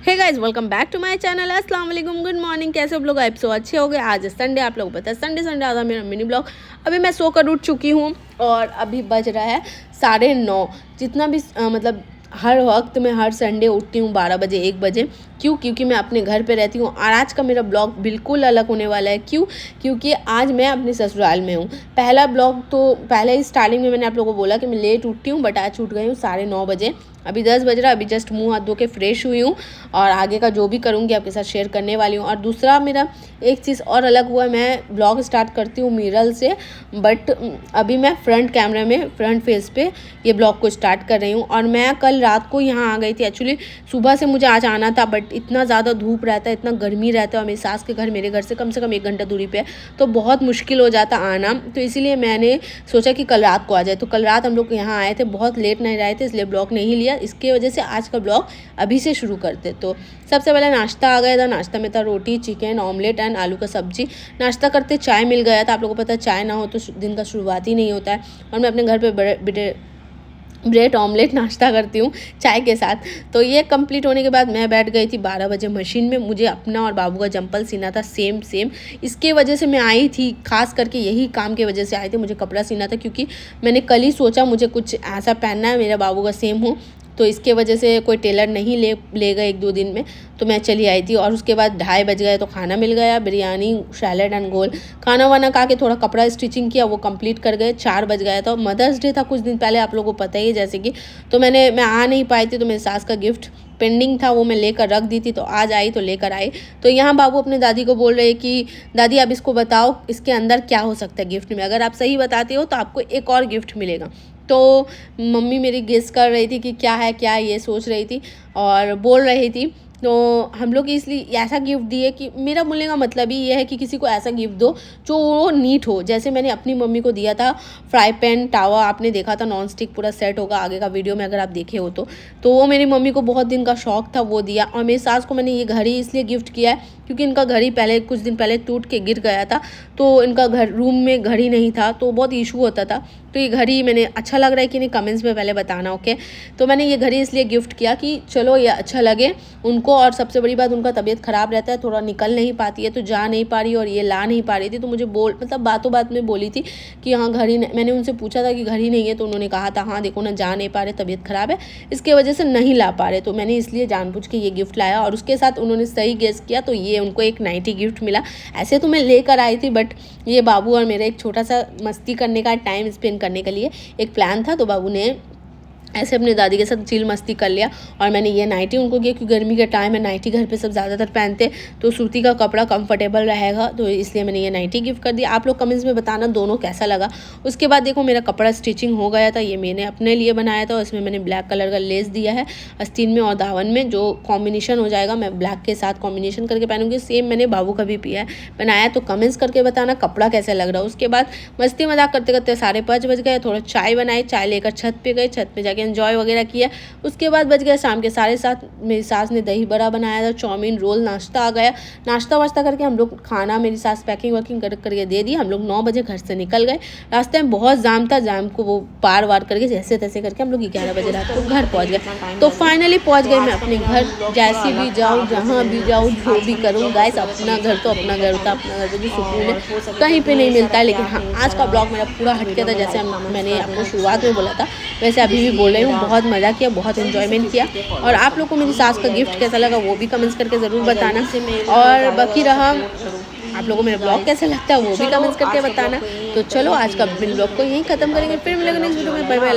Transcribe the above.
Hey guys, welcome back to my channel. अस्सलाम वालेकुम, good morning. कैसे आप लोग? आप सो अच्छे हो गए। आज संडे, आप लोगों को पता है संडे आता मेरा मिनी ब्लॉग। अभी मैं सोकर उठ चुकी हूँ और अभी बज रहा है 9:30। जितना भी मतलब हर वक्त मैं हर संडे उठती हूँ 12 बजे 1 बजे। क्योंकि मैं अपने घर पे रहती हूँ और आज का मेरा ब्लॉग बिल्कुल अलग होने वाला है। क्योंकि आज मैं अपने ससुराल में हूँ। पहला ब्लॉग तो पहले ही स्टार्टिंग में मैंने आप लोगों को बोला कि मैं लेट उठती हूँ, बट आज उठ गई हूँ 9:30 बजे। अभी 10 बज रहा है। अभी जस्ट मुंह हाथ धो के फ्रेश हुई हूँ और आगे का जो भी करूँगी आपके साथ शेयर करने वाली हूँ। और दूसरा मेरा एक चीज़ और अलग हुआ, मैं ब्लॉग स्टार्ट करती हूँ मिरर से, बट अभी मैं फ्रंट कैमरा में फ्रंट फेस पे ये ब्लॉग को स्टार्ट कर रही हूँ। और मैं कल रात को यहाँ आ गई थी। एक्चुअली सुबह से मुझे आज आना था, बट इतना ज़्यादा धूप रहता है, इतना गर्मी रहता है और मेरी सास के घर मेरे घर से कम 1 घंटा दूरी पे है, तो बहुत मुश्किल हो जाता आना। तो इसीलिए मैंने सोचा कि कल रात को आ जाए। तो कल रात हम लोग यहाँ आए थे, बहुत लेट नहीं रहे थे, इसलिए ब्लॉग नहीं लिया। इसके वजह से आज का ब्लॉग अभी से शुरू करते। तो सबसे पहले नाश्ता आ गया था। नाश्ता में था रोटी, चिकन, ऑमलेट एंड आलू का सब्जी। नाश्ता करते चाय मिल गया था। आप लोगों को पता है चाय ना हो तो दिन का शुरुआत ही नहीं होता है। और मैं अपने घर पे ब्रेड ऑमलेट नाश्ता करती हूँ चाय के साथ। तो ये कंप्लीट होने के बाद मैं बैठ गई थी 12 बजे मशीन में। मुझे अपना और बाबू का जंपल सीना था सेम। इसके वजह से मैं आई थी, खास करके यही काम की वजह से आई थी। मुझे कपड़ा सीना था क्योंकि मैंने कल ही सोचा मुझे कुछ ऐसा पहनना है, मेरा बाबू का सेम हो। तो इसके वजह से कोई टेलर नहीं ले गए 1-2 दिन में, तो मैं चली आई थी। और उसके बाद 2:30 बज गए तो खाना मिल गया, बिरयानी, सैलेड एंड गोल। खाना वाना खा के थोड़ा कपड़ा स्टिचिंग किया, वो कंप्लीट कर गए। 4 बज गया था। मदर्स डे था कुछ दिन पहले, आप लोगों को पता ही है जैसे कि। तो मैं आ नहीं पाई थी, तो मेरी सास का गिफ्ट पेंडिंग था, वो मैं लेकर रख दी थी। तो आज आई तो लेकर आई। तो यहाँ बाबू अपने दादी को बोल रहे कि दादी आप इसको बताओ इसके अंदर क्या हो सकता है गिफ्ट में। अगर आप सही बताते हो तो आपको एक और गिफ्ट मिलेगा। तो मम्मी मेरी गेस कर रही थी कि क्या है ये सोच रही थी और बोल रही थी। तो हम लोग इसलिए ऐसा गिफ्ट दिए कि मेरा बोलने का मतलब ही ये है कि किसी को ऐसा गिफ्ट दो जो वो नीट हो। जैसे मैंने अपनी मम्मी को दिया था फ्राई पैन तावा, आपने देखा था, नॉन स्टिक पूरा सेट होगा आगे का वीडियो में अगर आप देखे हो तो वो मेरी मम्मी को बहुत दिन का शौक था, वो दिया। और मेरी सास को मैंने ये घड़ी इसलिए गिफ्ट किया है क्योंकि इनका घड़ी पहले कुछ दिन पहले टूट के गिर गया था। तो इनका रूम में घड़ी नहीं था, तो बहुत इशू होता था। तो ये घड़ी मैंने, अच्छा लग रहा है कि नहीं कमेंट्स में पहले बताना, ओके। तो मैंने ये घड़ी इसलिए गिफ्ट किया कि चलो ये अच्छा लगे उनको। और सबसे बड़ी बात, उनका तबीयत ख़राब रहता है, थोड़ा निकल नहीं पाती है, तो जा नहीं पा रही और ये ला नहीं पा रही थी। तो मुझे मतलब बातों बात में बोली थी कि हाँ घड़ी, मैंने उनसे पूछा था कि घड़ी नहीं है, तो उन्होंने कहा था हाँ देखो ना, जा नहीं पा रहे, तबीयत ख़राब है, इसके वजह से नहीं ला पा रहे। तो मैंने इसलिए जानबूझ के ये गिफ्ट लाया। और उसके साथ उन्होंने सही गेस किया, तो ये उनको एक नाइटी गिफ्ट मिला। ऐसे तो मैं लेकर आई थी, बट ये बाबू और मेरा एक छोटा सा मस्ती करने का, टाइम स्पेंड करने के लिए एक प्लान था, तो बाबू ने ऐसे अपने दादी के साथ चिल मस्ती कर लिया। और मैंने ये नाइटी उनको किया क्योंकि गर्मी का टाइम है, नाइटी घर पे सब ज़्यादातर पहनते, तो सूती का कपड़ा कंफर्टेबल रहेगा, तो इसलिए मैंने ये नाइटी गिफ्ट कर दिया। आप लोग कमेंट्स में बताना दोनों कैसा लगा। उसके बाद देखो मेरा कपड़ा स्टिचिंग हो गया था। ये मैंने अपने लिए बनाया था, इसमें मैंने ब्लैक कलर का लेस दिया है आस्तीन में और दावन में, जो कॉम्बिनेशन हो जाएगा। मैं ब्लैक के साथ कॉम्बिनेशन करके पहनूंगी। सेम मैंने बाबू का भी बनाया, तो कमेंट्स करके बताना कपड़ा कैसा लग रहा है। उसके बाद मस्ती मजाक करते करते 5:30 बज गए। थोड़ा चाय बनाई, चाय लेकर छत पे गए, छत पे जाके एंजॉय वगैरह किया। उसके बाद बज गया शाम के 7:30। मेरी सास ने दही बड़ा बनाया था, चाउमीन, रोल, नाश्ता आ गया। नाश्ता वाश्ता करके हम लोग खाना, मेरी सास पैकिंग वैकिंग करके दे दी। हम लोग 9 बजे घर से निकल गए। रास्ते में बहुत जाम था, जाम को वो पार वार करके जैसे तैसे करके हम लोग 11 बजे रात को घर पहुँच गए। तो फाइनली पहुँच गए मैं अपने घर। जैसे भी जाऊँ, जहाँ भी जाऊँ, जो भी करूँ गाइस, अपना घर तो अपना घर होता है। अपना घर पे जो सुकून है कहीं पे नहीं मिलता है। लेकिन हाँ, आज का ब्लॉग मेरा पूरा हटके था, जैसे मैंने आपको शुरुआत में बोला था वैसे अभी भी बोल रही हूँ। बहुत मज़ा किया, बहुत एंजॉयमेंट किया। और आप लोग को मेरी सास का गिफ्ट कैसा लगा वो भी कमेंट्स करके ज़रूर बताना। और बाकी रहा, आप लोगों को मेरा ब्लॉग कैसा लगता है वो भी कमेंट्स करके बताना। तो चलो आज का ब्लॉग को यहीं ख़त्म करेंगे, फिर मिलेंगे नेक्स्ट वीडियो में। Bye bye.